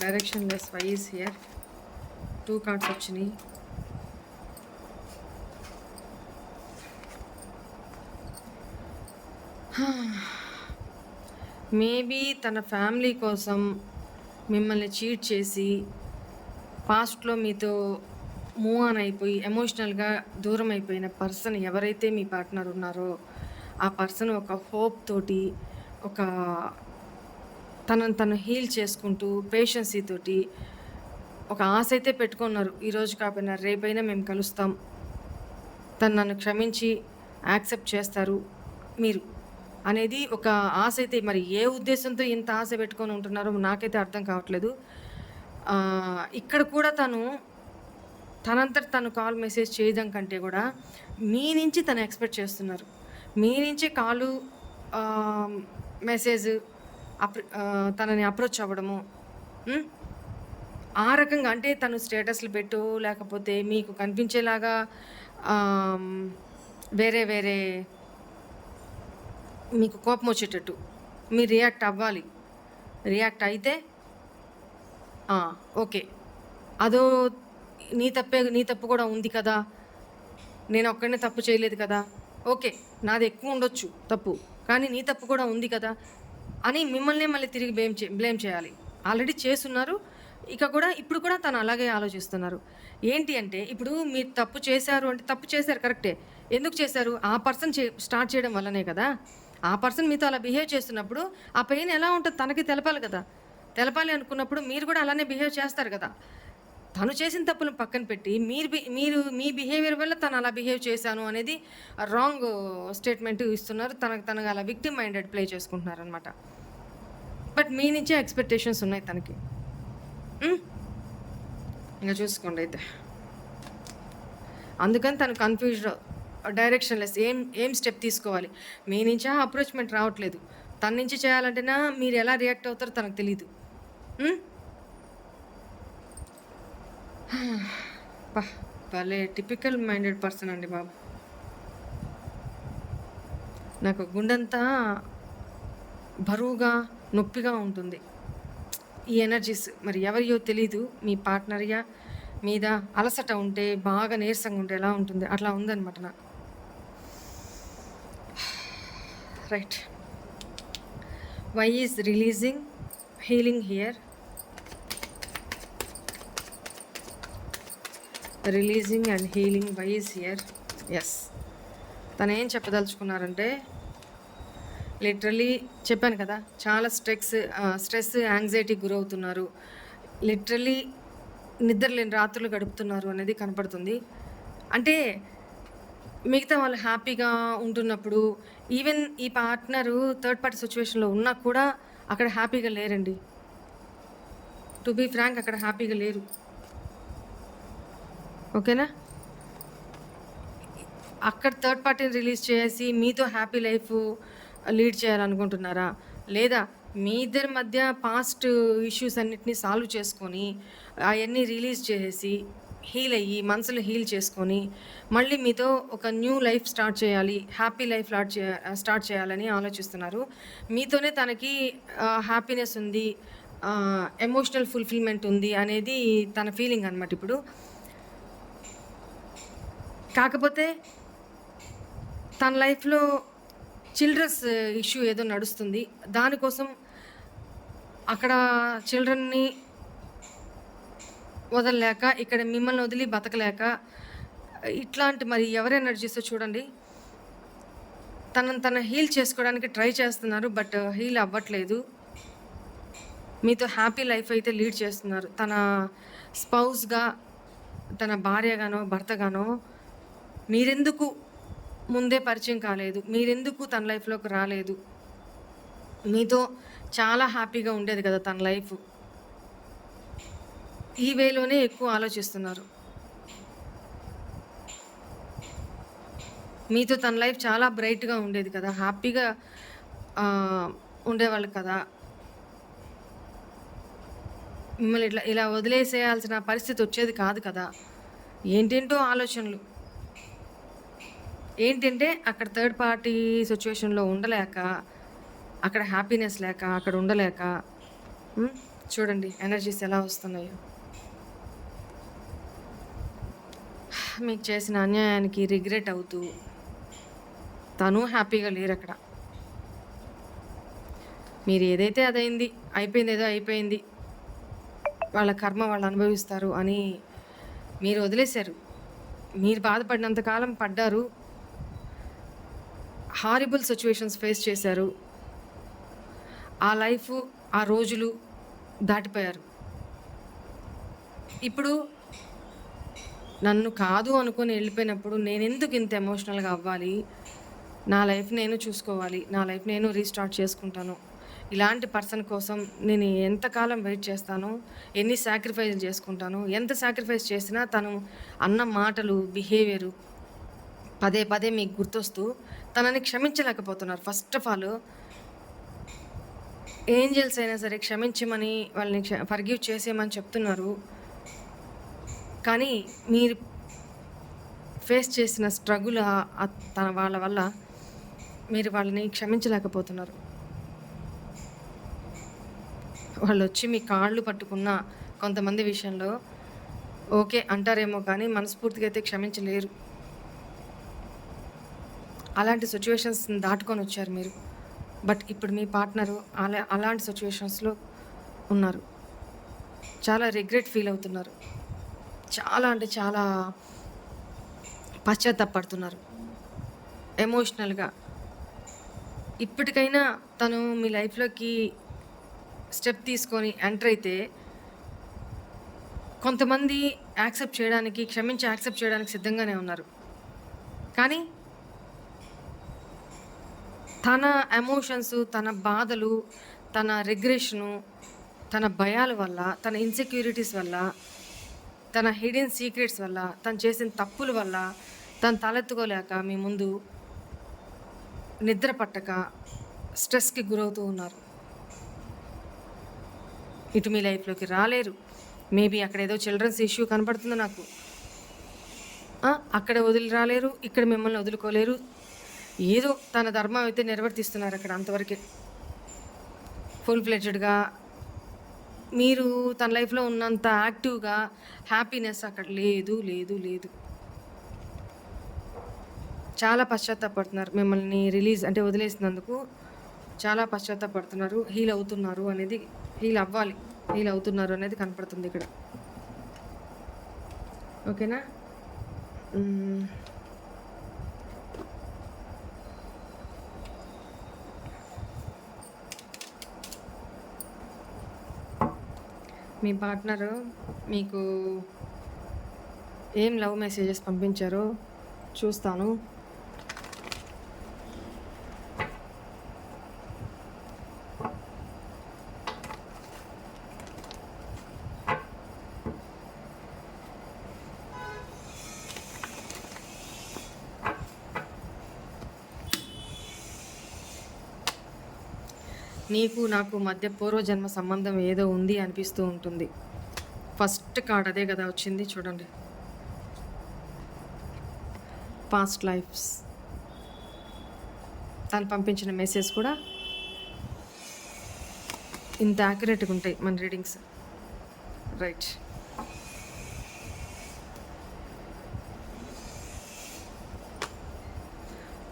directionless, why is here. 2 cards వచ్చినాయి. మేబీ తన ఫ్యామిలీ కోసం మిమ్మల్ని చీట్ చేసి పాస్ట్లో మీతో మూవ్ ఆన్ అయిపోయి ఎమోషనల్గా దూరం అయిపోయిన పర్సన్ ఎవరైతే మీ పార్ట్నర్ ఉన్నారో ఆ పర్సన్ ఒక హోప్ తోటి, ఒక తనను తను హీల్ చేసుకుంటూ పేషెన్సీ తోటి ఒక ఆశ అయితే పెట్టుకున్నారు, ఈరోజు కాకపోయినా రేపైనా మేము కలుస్తాం, తను నన్ను క్షమించి యాక్సెప్ట్ చేస్తారు మీరు అనేది ఒక ఆశ అయితే. మరి ఏ ఉద్దేశంతో ఇంత ఆశ పెట్టుకొని ఉంటున్నారో నాకైతే అర్థం కావట్లేదు. ఇక్కడ కూడా తనంతట తను కాల్ మెసేజ్ చేయడం కంటే కూడా మీ నుంచి తను ఎక్స్పెక్ట్ చేస్తున్నారు, మీ నుంచి కాలు మెసేజ్ తనని అప్రోచ్ అవ్వడము, ఆ రకంగా. అంటే తను స్టేటస్లు పెట్టు లేకపోతే మీకు కనిపించేలాగా వేరే వేరే మీకు కోపం వచ్చేటట్టు మీరు రియాక్ట్ అవ్వాలి. రియాక్ట్ అయితే ఓకే, అదో నీ తప్పు కూడా ఉంది కదా, నేను ఒక్కడనే తప్పు చేయలేదు కదా, ఓకే నాది ఎక్కువ ఉండొచ్చు తప్పు, కానీ నీ తప్పు కూడా ఉంది కదా అని మిమ్మల్ని మళ్ళీ తిరిగి బ్లేమ్ చేయాలి. ఆల్రెడీ చేస్తున్నారు, ఇప్పుడు కూడా తను అలాగే ఆలోచిస్తున్నారు. ఏంటి అంటే ఇప్పుడు మీరు తప్పు చేశారు అంటే తప్పు చేశారు కరెక్టే, ఎందుకు చేశారు? ఆ పర్సన్ స్టార్ట్ చేయడం వల్లనే కదా. ఆ పర్సన్ మీతో అలా బిహేవ్ చేస్తున్నప్పుడు ఆ పెయిన్ ఎలా ఉంటుంది తనకి తెలపాలి కదా. తెలపాలి అనుకున్నప్పుడు మీరు కూడా అలానే బిహేవ్ చేస్తారు కదా. తను చేసిన తప్పులను పక్కన పెట్టి మీరు మీ బిహేవియర్ వల్ల తను అలా బిహేవ్ చేశాను అనేది రాంగ్ స్టేట్మెంట్ ఇస్తున్నారు. తనకు అలా విక్టిమ్ మైండెడ్ ప్లే చేసుకుంటున్నారు అనమాట. బట్ మీ నుంచే ఎక్స్పెక్టేషన్స్ ఉన్నాయి తనకి. ఇంకా చూసుకోండి అయితే. అందుకని తను కన్ఫ్యూజ్డ్, డైరెక్షన్లెస్, ఏం స్టెప్ తీసుకోవాలి. మీ నుంచే అప్రోచ్మెంట్ రావట్లేదు, తన నుంచి చేయాలంటేనా మీరు ఎలా రియాక్ట్ అవుతారో తనకు తెలీదు. భలే టిపికల్ మైండెడ్ పర్సన్ అండి బాబు. నాకు గుండెంతా బరువుగా నొప్పిగా ఉంటుంది ఈ ఎనర్జీస్. మరి ఎవరియో తెలీదు, మీ పార్ట్నర్యా మీద అలసట ఉంటే, బాగా నీరసంగా ఉంటే ఎలా ఉంటుంది అట్లా ఉందన్నమాట నాకు. Right, why is releasing, healing here. Releasing and healing, why is here. Yes, తను ఏం చెప్పదలుచుకున్నారంటే, లిటరలీ చెప్పాను కదా, చాలా స్ట్రెస్ యాంగ్జైటీకి గురవుతున్నారు, లిటరలీ నిద్రలేని రాత్రులు గడుపుతున్నారు అనేది కనపడుతుంది. అంటే మిగతా వాళ్ళు హ్యాపీగా ఉంటున్నప్పుడు, ఈవెన్ ఈ పార్ట్నరు థర్డ్ పార్టీ సిచ్యువేషన్లో ఉన్నా కూడా అక్కడ హ్యాపీగా లేరండి. టు బీ ఫ్రాంక్, అక్కడ హ్యాపీగా లేరు. ఓకేనా? అక్కడ థర్డ్ పార్టీని రిలీజ్ చేసి మీతో హ్యాపీ లైఫ్ లీడ్ చేయాలనుకుంటున్నారా? లేదా మీ ఇద్దరి మధ్య పాస్ట్ ఇష్యూస్ అన్నిటినీ సాల్వ్ చేసుకొని అవన్నీ రిలీజ్ చేసేసి హీల్ అయ్యి మనసులో హీల్ చేసుకొని మళ్ళీ మీతో ఒక న్యూ లైఫ్ స్టార్ట్ చేయాలి, హ్యాపీ లైఫ్ స్టార్ట్ చేయాలని ఆలోచిస్తున్నారు. మీతోనే తనకి హ్యాపీనెస్ ఉంది, ఎమోషనల్ ఫుల్ఫిల్మెంట్ ఉంది అనేది తన ఫీలింగ్ అనమాట ఇప్పుడు. కాకపోతే తన లైఫ్లో చిల్డ్రన్స్ ఇష్యూ ఏదో నడుస్తుంది, దానికోసం అక్కడ చిల్డ్రన్ని వదలలేక, ఇక్కడ మిమ్మల్ని వదిలి బతకలేక, ఇట్లాంటి మరి ఎవరి ఎనర్జీస్ చూడండి. తనను హీల్ చేసుకోవడానికి ట్రై చేస్తున్నారు. బట్ హీల్ అవ్వట్లేదు. మీతో హ్యాపీ లైఫ్ అయితే లీడ్ చేస్తున్నారు. తన స్పౌస్‌గా, తన భార్యగానో, భర్తగానో మీరెందుకు ముందే పరిచయం కాలేదు? మీరెందుకు తన లైఫ్‌లోకి రాలేదు? మీతో చాలా హ్యాపీగా ఉండేది కదా తన లైఫ్. ఈ వేలోనే ఎక్కువ ఆలోచిస్తున్నారు. మీతో తన లైఫ్ చాలా బ్రైట్‌గా ఉండేది కదా! హ్యాపీగా ఉండేవాళ్ళు కదా! మిమ్మల్ని ఇలా వదిలేసేయాల్సిన పరిస్థితి వచ్చేది కాదు కదా! ఏంటేంటో ఆలోచనలు. ఏంటంటే అక్కడ థర్డ్ పార్టీ సిట్యుయేషన్‌లో ఉండలేక, అక్కడ హ్యాపీనెస్ లేక, అక్కడ ఉండలేక చూడండి ఎనర్జీస్ ఎలా వస్తున్నాయో. మీకు చేసిన అన్యాయానికి రిగ్రెట్ అవుతూ తను హ్యాపీగా లేరక్కడ. మీరు ఏదైతే అదైంది, అయిపోయింది ఏదో అయిపోయింది, వాళ్ళ కర్మ వాళ్ళు అనుభవిస్తారు అని మీరు వదిలేశారు. మీరు బాధపడినంత కాలం పడ్డారు. హారిబుల్ సిచ్యువేషన్స్ ఫేస్ చేశారు. ఆ లైఫ్, ఆ రోజులు దాటిపోయారు. ఇప్పుడు నన్ను కాదు అనుకొని వెళ్ళిపోయినప్పుడు నేనెందుకు ఇంత ఎమోషనల్‌గా అవ్వాలి? నా లైఫ్ నేను చూసుకోవాలి. నా లైఫ్ నేను రీస్టార్ట్ చేసుకుంటాను. ఇలాంటి పర్సన్ కోసం నేను ఎంతకాలం వెయిట్ చేస్తాను? ఎన్ని సాక్రిఫైస్‌లు చేసుకుంటాను? ఎంత సాక్రిఫైస్ చేసినా తను అన్న మాటలు, బిహేవియరు పదే పదే మీకు గుర్తొస్తూ తనని క్షమించలేకపోతున్నారు. ఫస్ట్ ఆఫ్ ఆల్ ఏంజెల్స్ అయినా సరే క్షమించమని, వాళ్ళని ఫర్గివ్ చేసేయమని చెప్తున్నారు. కానీ మీరు ఫేస్ చేసిన స్ట్రగుల్ తన వాళ్ళ వల్ల మీరు వాళ్ళని క్షమించలేకపోతున్నారు. వాళ్ళొచ్చి మీ కాళ్ళు పట్టుకున్న కొంతమంది విషయంలో ఓకే అంటారేమో కానీ మనస్ఫూర్తిగా అయితే క్షమించలేరు. అలాంటి సిచ్యువేషన్స్‌ని దాటుకొని వచ్చారు మీరు. బట్ ఇప్పుడు మీ పార్ట్నరు అలాంటి సిచ్యువేషన్స్‌లో ఉన్నారు. చాలా రిగ్రెట్ ఫీల్ అవుతున్నారు. చాలా అంటే చాలా పశ్చాత్తాపడుతున్నారు ఎమోషనల్‌గా. ఇప్పటికైనా తను మీ లైఫ్‌లోకి స్టెప్ తీసుకొని ఎంటర్ అయితే కొంతమంది యాక్సెప్ట్ చేయడానికి, క్షమించి యాక్సెప్ట్ చేయడానికి సిద్ధంగానే ఉన్నారు. కానీ తన ఎమోషన్స్, తన బాధలు, తన రిగ్రెషను, తన భయాల వల్ల, తన ఇన్‌సెక్యూరిటీస్ వల్ల, తన హిడెన్ సీక్రెట్స్ వల్ల, తను చేసిన తప్పుల వల్ల తను తలెత్తుకోలేక మీ ముందు నిద్ర పట్టక స్ట్రెస్‌కి గురవుతూ ఉన్నారు. ఇటు మీ లైఫ్‌లోకి రాలేరు. మేబీ అక్కడ ఏదో చిల్డ్రన్స్ ఇష్యూ కనపడుతుంది నాకు. అక్కడ వదిలి రాలేరు, ఇక్కడ మిమ్మల్ని వదులుకోలేరు. ఏదో తన ధర్మం అయితే నిర్వర్తిస్తున్నారు అక్కడ అంతవరకే. ఫుల్ ఫ్లెడ్జ్డ్‌గా మీరు తన లైఫ్‌లో ఉన్నంత యాక్టివ్‌గా హ్యాపీనెస్ అక్కడ లేదు, లేదు, లేదు. చాలా పశ్చాత్తాపడుతున్నారు. మిమ్మల్ని అంటే వదిలేసినందుకు చాలా పశ్చాత్తాపడుతున్నారు. హీల్ అవుతున్నారు అనేది, హీల్ అవ్వాలి, హీల్ అవుతున్నారు అనేది కనపడుతుంది ఇక్కడ. ఓకేనా? మీ పార్ట్నరు మీకు ఏం లవ్ మెసేజెస్ పంపించారో చూస్తాను. నీకు నాకు మధ్య పూర్వజన్మ సంబంధం ఏదో ఉంది అనిపిస్తూ ఉంటుంది. ఫస్ట్ కార్డ్ అదే కదా వచ్చింది, చూడండి. Past lives. తను పంపించిన మెసేజ్ కూడా ఇంత యాక్యురేట్గా ఉంటాయి మన రీడింగ్స్. రైట్.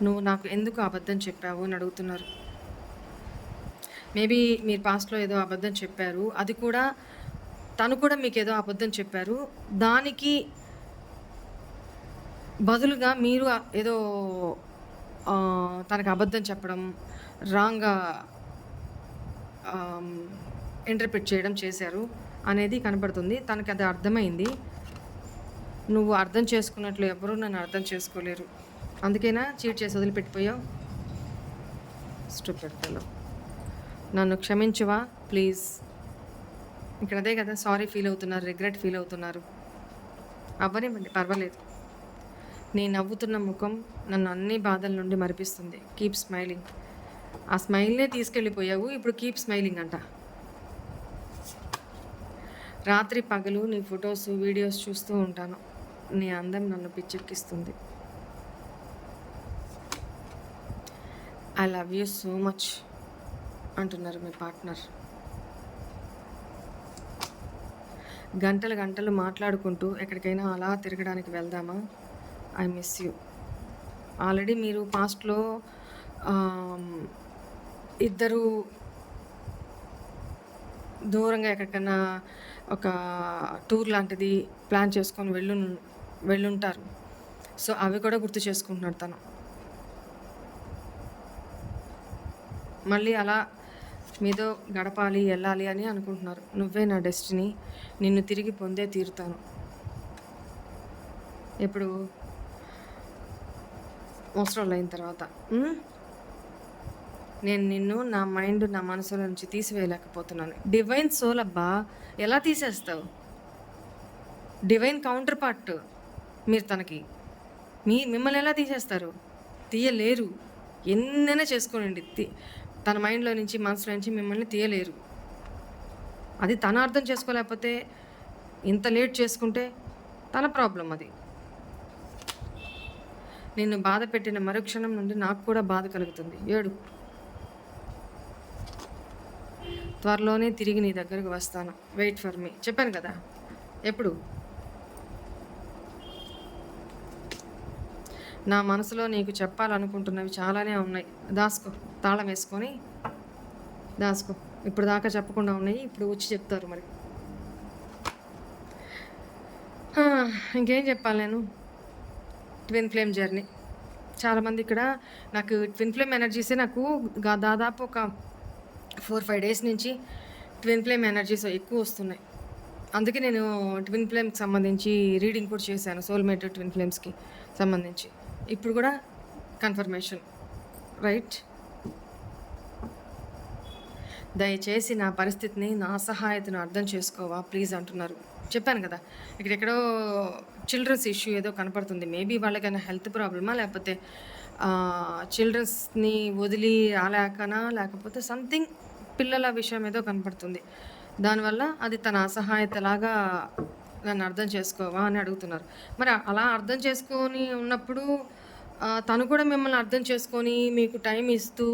నువ్వు నాకు ఎందుకు అబద్ధం చెప్పావు అని అడుగుతున్నారు. మేబీ మీరు పాస్ట్లో ఏదో అబద్ధం చెప్పారు, అది కూడా తను కూడా మీకు ఏదో అబద్ధం చెప్పారు. దానికి బదులుగా మీరు ఏదో తనకు అబద్ధం చెప్పడం, రాంగ్‌గా ఇంటర్ప్రిట్ చేయడం చేశారు అనేది కనపడుతుంది. తనకది అర్థమైంది. నువ్వు అర్థం చేసుకున్నట్లు ఎవ్వరూ నన్ను అర్థం చేసుకోలేరు. అందుకేనా చీట్ చేసి వదిలిపెట్టిపోయావు? Stupid fellow. నన్ను క్షమించవా ప్లీజ్? ఇక్కడ అదే కదా సారీ ఫీల్ అవుతున్నారు, రిగ్రెట్ ఫీల్ అవుతున్నారు. అవ్వనివ్వండి, పర్వాలేదు. నీ నవ్వుతున్న ముఖం నన్ను అన్ని బాధల నుండి మరిపిస్తుంది. Keep smiling. ఆ స్మైల్నే తీసుకెళ్ళిపోయావు, ఇప్పుడు కీప్ స్మైలింగ్ అంట. రాత్రి పగలు నీ ఫొటోస్ వీడియోస్ చూస్తూ ఉంటాను. నీ అందం నన్ను పిచ్చెక్కిస్తుంది. I love you so much అంటున్నారు మీ పార్ట్నర్. గంటలు గంటలు మాట్లాడుకుంటూ ఎక్కడికైనా అలా తిరగడానికి వెళ్దామా? I miss you. ఆల్రెడీ మీరు పాస్ట్లో ఇద్దరు దూరంగా ఎక్కడికైనా ఒక టూర్ లాంటిది ప్లాన్ చేసుకొని వెళ్ళుంటారు. సో అవి కూడా గుర్తు చేసుకుంటున్నాడు తను. మళ్ళీ అలా మీతో గడపాలి, వెళ్ళాలి అని అనుకుంటున్నారు. నువ్వే నా డెస్టినీ, నిన్ను తిరిగి పొందే తీరుతాను. ఎప్పుడు? అవసరం అయిన తర్వాత. నేను నిన్ను నా మైండ్, నా మనసులో నుంచి తీసివేయలేకపోతున్నాను. డివైన్ సోల్ అబ్బా, ఎలా తీసేస్తావు? డివైన్ కౌంటర్ పార్ట్ మీరు తనకి. మిమ్మల్ని ఎలా తీసేస్తారు? తీయలేరు. ఎన్నైనా చేసుకోనండి, తన మైండ్లో నుంచి, మనసులో నుంచి మిమ్మల్ని తీయలేరు. అది తన అర్థం చేసుకోలేకపోతే, ఇంత లేట్ చేసుకుంటే తన ప్రాబ్లం అది. నిన్ను బాధ పెట్టిన మరుక్షణం నుండి నాకు కూడా బాధ కలుగుతుంది. ఏడు. త్వరలోనే తిరిగి నీ దగ్గరకు వస్తాను. Wait for me. చెప్పాను కదా. ఎప్పుడు? నా మనసులో నీకు చెప్పాలనుకుంటున్నవి చాలానే ఉన్నాయి. దాసుకో, తాళం వేసుకొని దాసుకో. ఇప్పుడు దాకా చెప్పకుండా ఉన్నాయి, ఇప్పుడు వచ్చి చెప్తారు మరి. ఇంకేం చెప్పాలి నేను? Twin flame journey. చాలామంది ఇక్కడ నాకు ట్విన్ ఫ్లేమ్ ఎనర్జీసే నాకు దాదాపు ఒక 4-5 డేస్ నుంచి ట్విన్ ఫ్లేమ్ ఎనర్జీస్ ఎక్కువ వస్తున్నాయి. అందుకే నేను ట్విన్ ఫ్లేమ్కి సంబంధించి రీడింగ్ కూడా చేశాను, సోల్మేట్ ట్విన్ ఫ్లేమ్స్కి సంబంధించి. ఇప్పుడు కూడా కన్ఫర్మేషన్, రైట్? దయచేసి నా పరిస్థితిని, నా అసహాయతను అర్థం చేసుకోవా ప్లీజ్ అంటున్నారు. చెప్పాను కదా, ఇక్కడెక్కడో చిల్డ్రన్స్ ఇష్యూ ఏదో కనపడుతుంది. మేబీ వాళ్ళకైనా హెల్త్ ప్రాబ్లమా, లేకపోతే చిల్డ్రన్స్ని వదిలి రాలేకనా, లేకపోతే సంథింగ్ పిల్లల విషయం ఏదో కనపడుతుంది. దానివల్ల అది తన అసహాయతలాగా నన్ను అర్థం చేసుకోవా అని అడుగుతున్నారు. మరి అలా అర్థం చేసుకొని ఉన్నప్పుడు తను కూడా మిమ్మల్ని అర్థం చేసుకొని మీకు టైం ఇస్తూ,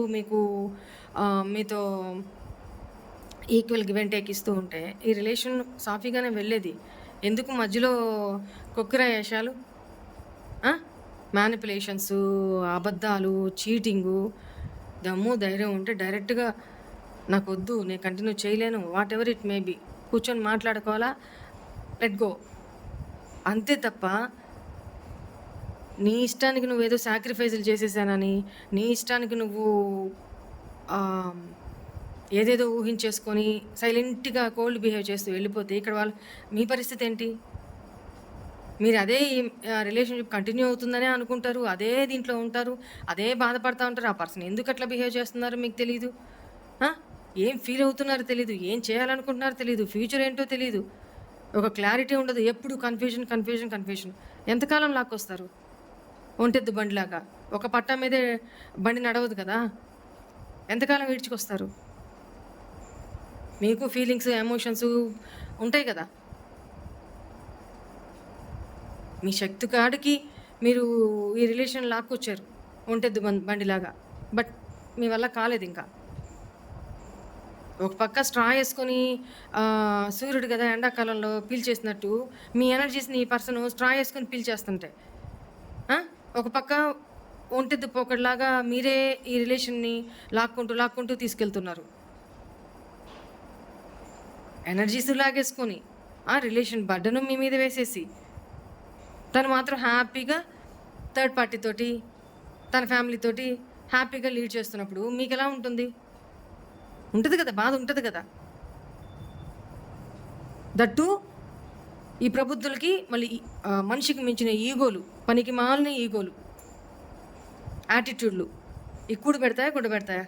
మీతో ఈక్వల్ గివ్ అండ్ టేక్ ఇస్తూ ఉంటే ఈ రిలేషన్ సాఫీగానే వెళ్ళేది. ఎందుకు మధ్యలో కొక్కిరా వేషాలు, మ్యానిపులేషన్స్, అబద్ధాలు, చీటింగు? దమ్ము ధైర్యం ఉంటే డైరెక్ట్గా నాకు వద్దు, నేను కంటిన్యూ చేయలేను, whatever it may be, కూర్చొని మాట్లాడుకోవాలా, లెట్ గో, అంతే తప్ప నీ ఇష్టానికి నువ్వేదో సాక్రిఫైజులు చేసేసానని, నీ ఇష్టానికి నువ్వు ఏదేదో ఊహించేసుకొని సైలెంట్గా కోల్డ్ బిహేవ్ చేస్తూ వెళ్ళిపోతే ఇక్కడ మీ పరిస్థితి ఏంటి? మీరు అదే రిలేషన్షిప్ కంటిన్యూ అవుతుందనే అనుకుంటారు, అదే దీంట్లో ఉంటారు, అదే బాధపడుతూ ఉంటారు. ఆ పర్సన్ ఎందుకు అట్లా బిహేవ్ చేస్తున్నారో మీకు తెలీదు, ఏం ఫీల్ అవుతున్నారో తెలీదు, ఏం చేయాలనుకుంటున్నారో తెలీదు, ఫ్యూచర్ ఏంటో తెలీదు, ఒక క్లారిటీ ఉండదు, ఎప్పుడు కన్ఫ్యూజన్ కన్ఫ్యూజన్ కన్ఫ్యూజన్. ఎంతకాలం లాక్కొస్తారు? ఒంటెద్దు బండిలాగా ఒక పట్టా మీదే బండి నడవదు కదా, ఎంతకాలం ఈడ్చుకొస్తారు? మీకు ఫీలింగ్స్, ఎమోషన్స్ ఉంటాయి కదా. మీ శక్తి కాడికి మీరు ఈ రిలేషన్ లాక్కొచ్చారు ఒంటెద్దు బండిలాగా, బట్ మీ వల్ల కాలేదు. ఇంకా ఒక పక్క స్ట్రా వేసుకొని సూర్యుడు కదా ఎండాకాలంలో పీల్చేసినట్టు మీ ఎనర్జీస్ని ఈ పర్సన్ స్ట్రా వేసుకొని పీల్చేస్తుంటే, ఒక పక్క ఒంటెద్దు పోకడిలాగా మీరే ఈ రిలేషన్ని లాక్కుంటూ తీసుకెళ్తున్నారు. ఎనర్జీస్ లాగేసుకొని రిలేషన్ బర్డను మీ మీద వేసేసి, తను మాత్రం హ్యాపీగా థర్డ్ పార్టీ తోటి తన ఫ్యామిలీతోటి హ్యాపీగా లీడ్ చేస్తున్నప్పుడు మీకు ఎలా ఉంటుంది? ఉంటుంది కదా, బాధ ఉంటుంది కదా. దట్టు ఈ ప్రబుద్ధులకి మళ్ళీ మనిషికి మించిన ఈగోలు, పనికి మాలిన ఈగోలు, యాటిట్యూడ్లు ఈ కూడు పెడతాయా?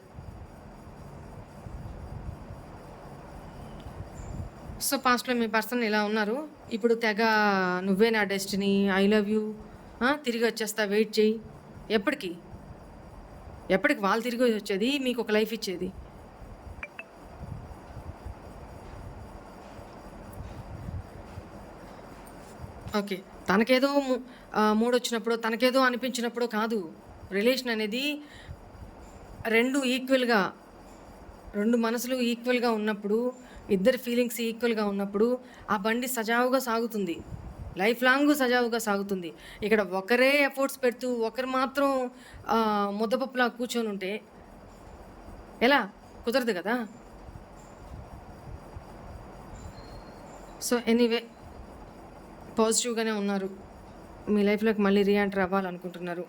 సో పాస్ట్లో మీ పర్సన్ ఇలా ఉన్నారు. ఇప్పుడు తెగ నువ్వే నా డెస్టినీ, ఐ లవ్ యూ, తిరిగి వచ్చేస్తా, వెయిట్ చేయి. ఎప్పటికి వాళ్ళు తిరిగి వచ్చేది, మీకు ఒక లైఫ్ ఇచ్చేది? ఓకే, తనకేదో మూడ్ వచ్చినప్పుడు, తనకేదో అనిపించినప్పుడు కాదు. రిలేషన్ అనేది రెండు మనసులు ఈక్వల్గా ఉన్నప్పుడు, ఇద్దరి ఫీలింగ్స్ ఈక్వల్గా ఉన్నప్పుడు ఆ బండి సజావుగా సాగుతుంది, లైఫ్ లాంగ్ సజావుగా సాగుతుంది. ఇక్కడ ఒకరే ఎఫర్ట్స్ పెడుతూ ఒకరు మాత్రం ముద్దపప్పులా కూర్చొని ఉంటే ఎలా కుదరదు కదా. సో ఎనీవే, పాజిటివ్గానే ఉన్నారు. మీ లైఫ్లోకి మళ్ళీ రీఎంటర్ అవ్వాలనుకుంటున్నారు.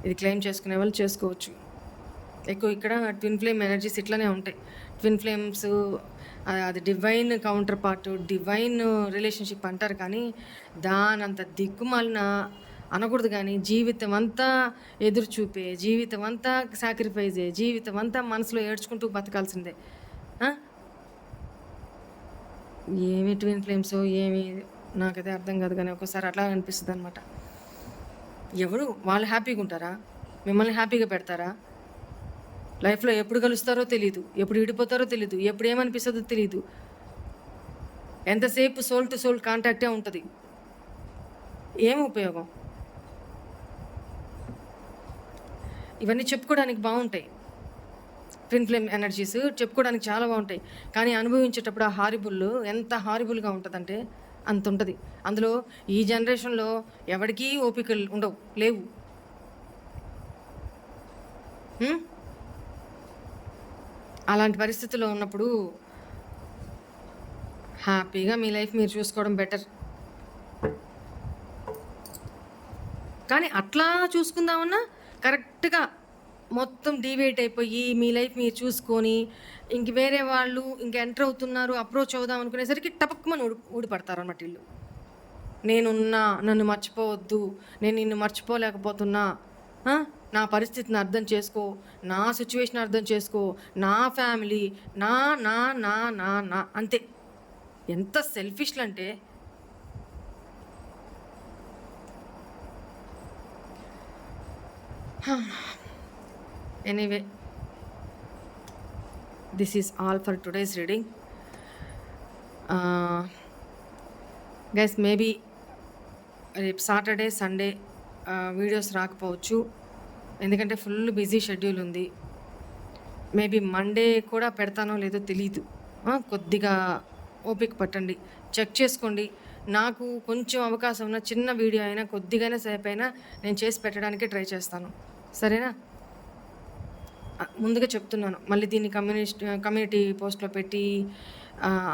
ఇది క్లెయిమ్ చేసుకునే వాళ్ళు చేసుకోవచ్చు. ఎక్కువ ఇక్కడ ట్విన్ ఫ్లేమ్ ఎనర్జీస్ ఇట్లానే ఉంటాయి. ట్విన్ ఫ్లేమ్స్ అది divine counter part, divine relationship అంటారు. కానీ దానంత దిక్కుమాలిన అనకూడదు. కానీ జీవితం అంతా ఎదురు చూపే, జీవితం అంతా సాక్రిఫైజే, జీవితం అంతా మనసులో ఏడ్చుకుంటూ బతకాల్సిందే. ఏమి ట్విన్ ఫ్లేమ్స్ ఏమి నాకైతే అర్థం కాదు. కానీ ఒకసారి అట్లా అనిపిస్తుంది అనమాట. వాళ్ళు హ్యాపీగా ఉంటారా? మిమ్మల్ని హ్యాపీగా పెడతారా? లైఫ్లో ఎప్పుడు కలుస్తారో తెలీదు, ఎప్పుడు విడిపోతారో తెలీదు, ఎప్పుడు ఏమనిపిస్తుందో తెలీదు. ఎంతసేపు సోల్ టు సోల్ కాంటాక్టే ఉంటుంది. ఏం ఉపయోగం? ఇవన్నీ చెప్పుకోవడానికి బాగుంటాయి, ట్విన్ ఫ్లేమ్ ఎనర్జీస్ చెప్పుకోవడానికి చాలా బాగుంటాయి. కానీ అనుభవించేటప్పుడు ఆ హారిబుల్ ఎంత హారిబుల్గా ఉంటుందంటే అంత ఉంటుంది. అందులో ఈ జనరేషన్లో ఎవరికీ ఓపికలు ఉండవు, లేవు. అలాంటి పరిస్థితుల్లో ఉన్నప్పుడు హ్యాపీగా మీ లైఫ్ మీరు చూసుకోవడం బెటర్. కానీ అట్లా చూసుకుందామన్నా కరెక్ట్గా మొత్తం డివేట్ అయిపోయి మీ లైఫ్ మీరు చూసుకొని ఇంక వేరే వాళ్ళు ఇంక ఎంటర్ అవుతున్నారు, అప్రోచ్ అవుదాం అనుకునేసరికి టపక్మని ఊడిపడతారు అన్నమాట వీళ్ళు. నేనున్నా, నన్ను మర్చిపోవద్దు, నేను నిన్ను మర్చిపోలేకపోతున్నా, నా పరిస్థితిని అర్థం చేసుకో, నా సిచ్యువేషన్ అర్థం చేసుకో, నా ఫ్యామిలీ, నా నా నా నా నా అంతే. ఎంత సెల్ఫిష్లు అంటే anyway, this is all for today's reading. Guys, maybe రేపు సాటర్డే సండే వీడియోస్ రాకపోవచ్చు, ఎందుకంటే ఫుల్ బిజీ షెడ్యూల్ ఉంది. మేబీ మండే కూడా పెడతానో లేదో తెలీదు. కొద్దిగా ఓపిక పట్టండి, చెక్ చేసుకోండి. నాకు కొంచెం అవకాశం ఉన్న చిన్న వీడియో అయినా, కొద్దిగానే సేపు అయినా నేను చేసి పెట్టడానికి ట్రై చేస్తాను, సరేనా? ముందుగా చెప్తున్నాను, మళ్ళీ దీన్ని కమ్యూనిటీ పోస్ట్లో పెట్టి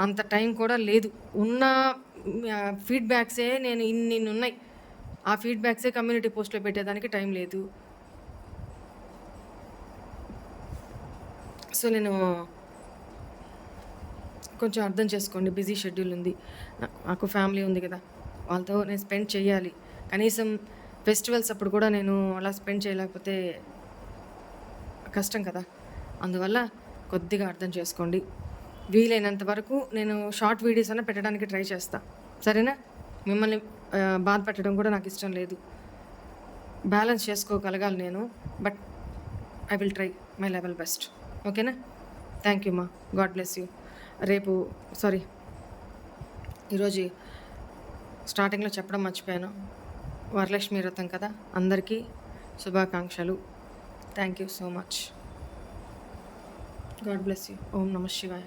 అంత టైం కూడా లేదు. ఉన్న ఫీడ్బ్యాక్సే నేను ఇన్ని ఉన్నాయి, ఆ ఫీడ్బ్యాక్సే కమ్యూనిటీ పోస్ట్లో పెట్టేదానికి టైం లేదు. సో నేను కొంచెం అర్థం చేసుకోండి, బిజీ షెడ్యూల్ ఉంది, నాకు ఫ్యామిలీ ఉంది కదా, వాళ్ళతో నేను స్పెండ్ చేయాలి. కనీసం ఫెస్టివల్స్ అప్పుడు కూడా నేను అలా స్పెండ్ చేయలేకపోతే కష్టం కదా. అందువల్ల కొద్దిగా అర్థం చేసుకోండి. వీలైనంత వరకు నేను షార్ట్ వీడియోస్ అన్న పెట్టడానికి ట్రై చేస్తా, సరేనా? మిమ్మల్ని బాధ పెట్టడం కూడా నాకు ఇష్టం లేదు, బ్యాలెన్స్ చేసుకోగలగాలి నేను. But I will try my level best, ఓకేనా? థ్యాంక్ యూ మా, గాడ్ బ్లెస్ యూ. ఈరోజు స్టార్టింగ్లో చెప్పడం మర్చిపోయాను, వరలక్ష్మి వ్రతం కదా, అందరికీ శుభాకాంక్షలు. Thank you so much. God bless you. ఓం నమః శివాయ.